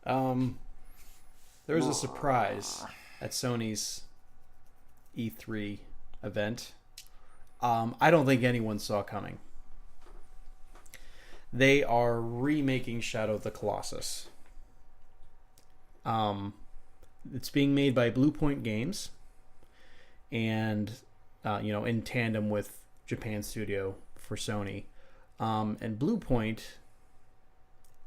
Um, there was a surprise at Sony's E3 event. I don't think anyone saw coming. They are remaking Shadow of the Colossus. Um, it's being made by Blue Point Games, and in tandem with Japan Studio for Sony. And Blue Point,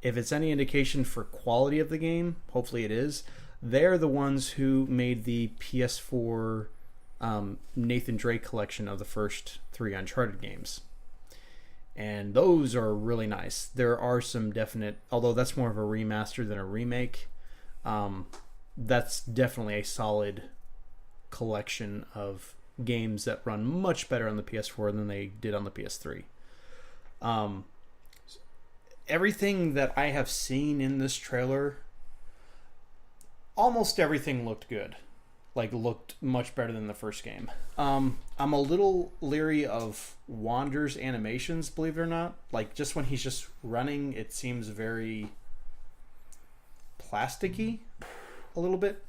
if it's any indication for quality of the game, hopefully it is. They're the ones who made the PS4 Nathan Drake collection of the first 3 Uncharted games. And those are really nice. There are some definite, although that's more of a remaster than a remake, that's definitely a solid collection of games that run much better on the PS4 than they did on the PS3. Everything that I have seen in this trailer, almost everything looked good. Like, looked much better than the first game. I'm a little leery of Wander's animations, believe it or not. Like, just when he's just running, it seems very plasticky a little bit.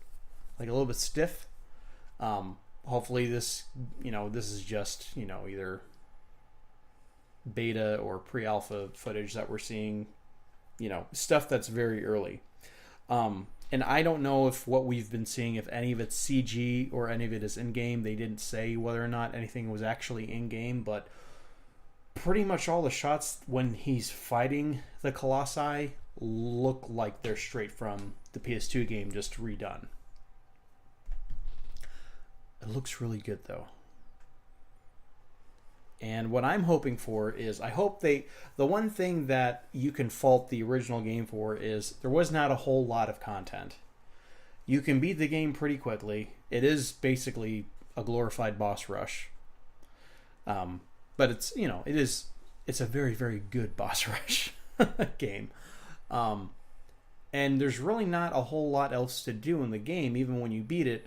Like, a little bit stiff. Hopefully this is just, either beta or pre-alpha footage that we're seeing, stuff that's very early. And I don't know if what we've been seeing, if any of it's CG or any of it is in-game. They didn't say whether or not anything was actually in-game, but pretty much all the shots when he's fighting the Colossi look like they're straight from the PS2 game, just redone. It looks really good, though. And what I'm hoping for is, the one thing that you can fault the original game for is there was not a whole lot of content. You can beat the game pretty quickly. It is basically a glorified boss rush. But it's a very, very good boss rush game. And there's really not a whole lot else to do in the game, even when you beat it.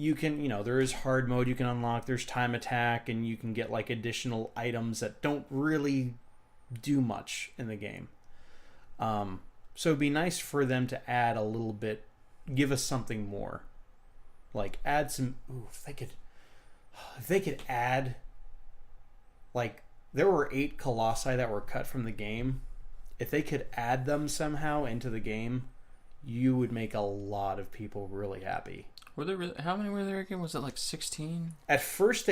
You can, there is hard mode you can unlock, there's time attack, and you can get like additional items that don't really do much in the game. So it'd be nice for them to add a little bit, give us something more. Like add some, if they could add, like there were 8 Colossi that were cut from the game. If they could add them somehow into the game, you would make a lot of people really happy. Were there how many were there again? Was it like 16? At first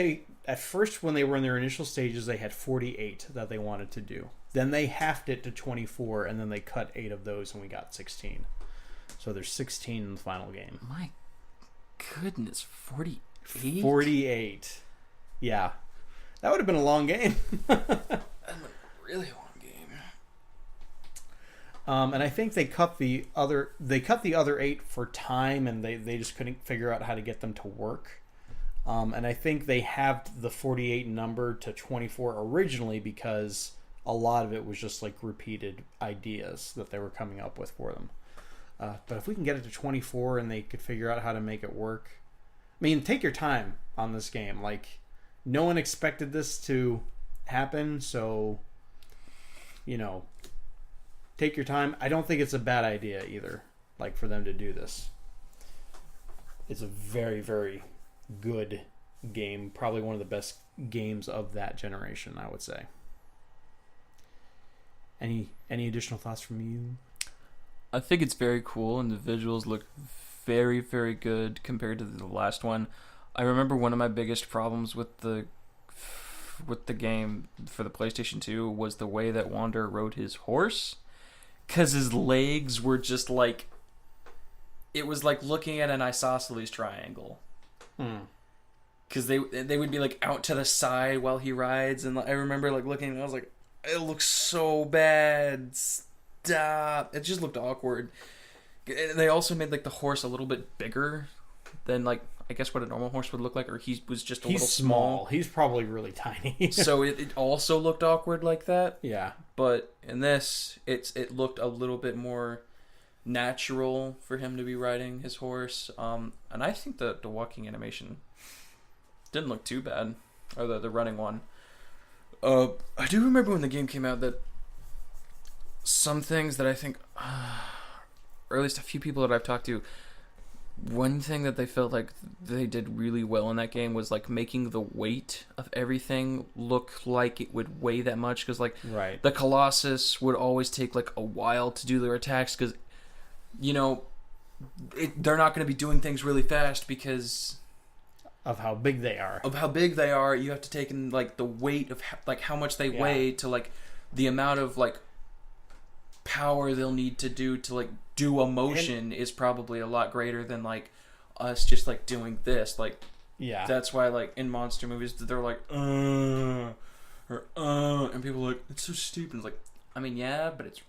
when they were in their initial stages, they had 48 that they wanted to do. Then they halved it to 24, and then they cut 8 of those, and we got 16. So there's 16 in the final game. My goodness, 48? 48. Yeah. That would have been a long game. Really long. And I think they cut the other 8 for time, and they just couldn't figure out how to get them to work. And I think they halved the 48 number to 24 originally because a lot of it was just like repeated ideas that they were coming up with for them. But if we can get it to 24 and they could figure out how to make it work, I mean, take your time on this game. Like, no one expected this to happen, so take your time. I don't think it's a bad idea either, like, for them to do this. It's a very, very good game. Probably one of the best games of that generation, I would say. Any additional thoughts from you? I think it's very cool, and the visuals look very, very good compared to the last one. I remember one of my biggest problems with the game for the PlayStation 2 was the way that Wander rode his horse. Because his legs were just like... It was like looking at an isosceles triangle. Because they would be like out to the side while he rides. And I remember like looking and I was like, it looks so bad. Stop. It just looked awkward. They also made like the horse a little bit bigger than like, I guess what a normal horse would look like. Or he was just a little small. He's probably really tiny. So it also looked awkward like that. Yeah. But in this, it looked a little bit more natural for him to be riding his horse. And I think the walking animation didn't look too bad. Or the running one. I do remember when the game came out that some things that I think are or at least a few people that I've talked to, one thing that they felt like they did really well in that game was like making the weight of everything look like it would weigh that much, because like Right. the Colossus would always take like a while to do their attacks, because they're not going to be doing things really fast because Of how big they are. You have to take in like the weight of like how much they weigh to like the amount of like power they'll need to do to like do a motion is probably a lot greater than like us just like doing this. Like, that's why like in monster movies they're like and people are like, it's so stupid. It's like, I mean, yeah, but it's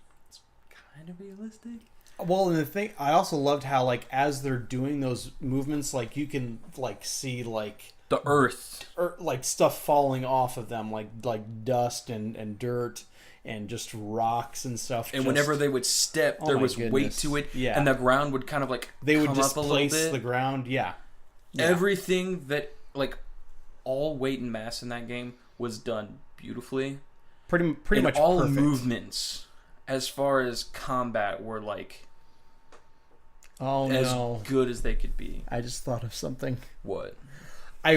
kind of realistic. Well, and the thing, I also loved how like as they're doing those movements, like you can like see like the earth, or like stuff falling off of them, like dust and dirt and just rocks and stuff. And whenever they would step, there was weight to it, and the ground would kind of like they would come displace up a little bit. The ground. Yeah. Everything that like all weight and mass in that game was done beautifully. Pretty and much all perfect. Movements as far as combat were like as good as they could be. I just thought of something. What? I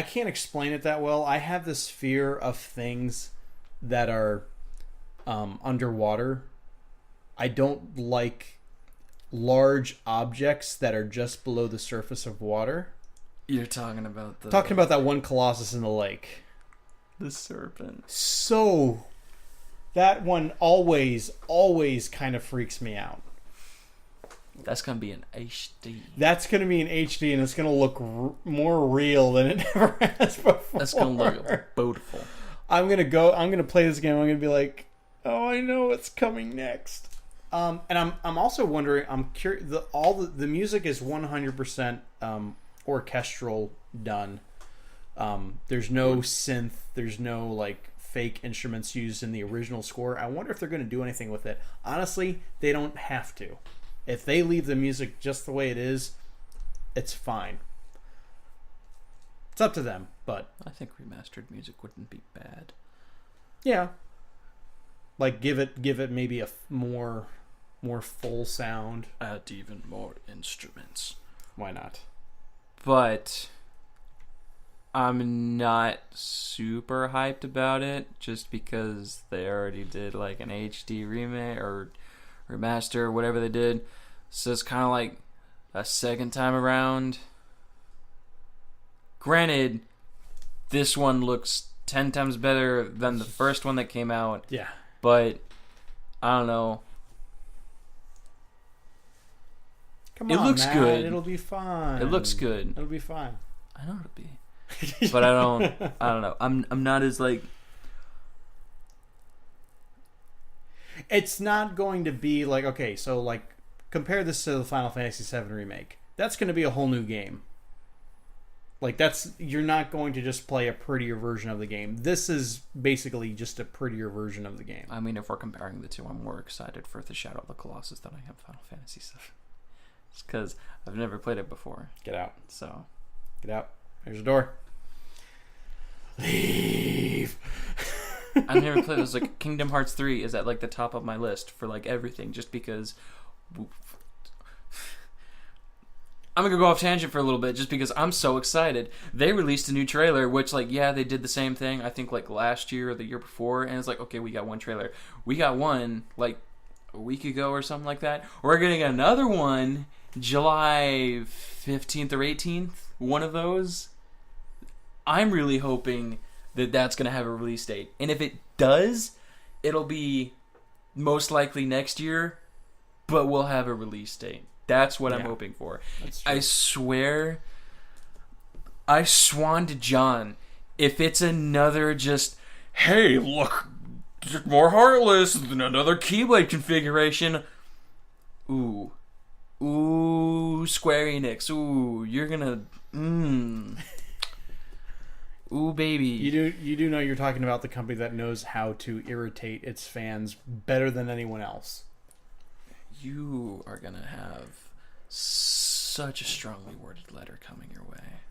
can't explain it that well. I have this fear of things that are underwater. I don't like large objects that are just below the surface of water. You're talking about that one Colossus in the lake. The serpent. So that one always kind of freaks me out. That's going to be an HD. That's going to be an HD, and it's going to look more real than it ever has before. That's going to look beautiful. I'm going to play this game. I'm going to be like, oh, I know what's coming next. And I'm also wondering, I'm curious, the music is 100% orchestral done. There's no synth, there's no like fake instruments used in the original score. I wonder if they're going to do anything with it. Honestly, they don't have to. If they leave the music just the way it is, it's fine. It's up to them, but I think remastered music wouldn't be bad. Yeah. Like give it maybe a more full sound. Add even more instruments. Why not? But I'm not super hyped about it just because they already did like an HD remake or remaster, whatever they did. So it's kind of like a second time around. Granted, this one looks 10 times better than the first one that came out. Yeah. But I don't know. Come on, it looks Matt. good. It'll be fine. It looks good. It'll be fine. I know it'll be. But I don't know. I'm not as like. It's not going to be like, okay, so like compare this to the Final Fantasy VII remake. That's going to be a whole new game. Like you're not going to just play a prettier version of the game. This is basically just a prettier version of the game. I mean, if we're comparing the two, I'm more excited for the Shadow of the Colossus than I am Final Fantasy VII. It's because I've never played it before. Get out. So, get out. There's a door. Leave. I've never played. It was like Kingdom Hearts 3 is at like the top of my list for like everything, just because. I'm gonna go off tangent for a little bit, just because I'm so excited. They released a new trailer, which like they did the same thing. I think like last year or the year before, and it's like, okay, we got one trailer. We got one like a week ago or something like that. We're getting another one July 15th or 18th. One of those. I'm really hoping that that's going to have a release date. And if it does, it'll be most likely next year, but we'll have a release date. That's what I'm hoping for. I swear, I swan to John, if it's another just, hey, look, more Heartless than another Keyblade configuration. Ooh, Square Enix. Ooh, you're gonna, Ooh, baby. You do know you're talking about the company that knows how to irritate its fans better than anyone else. You are gonna have such a strongly worded letter coming your way.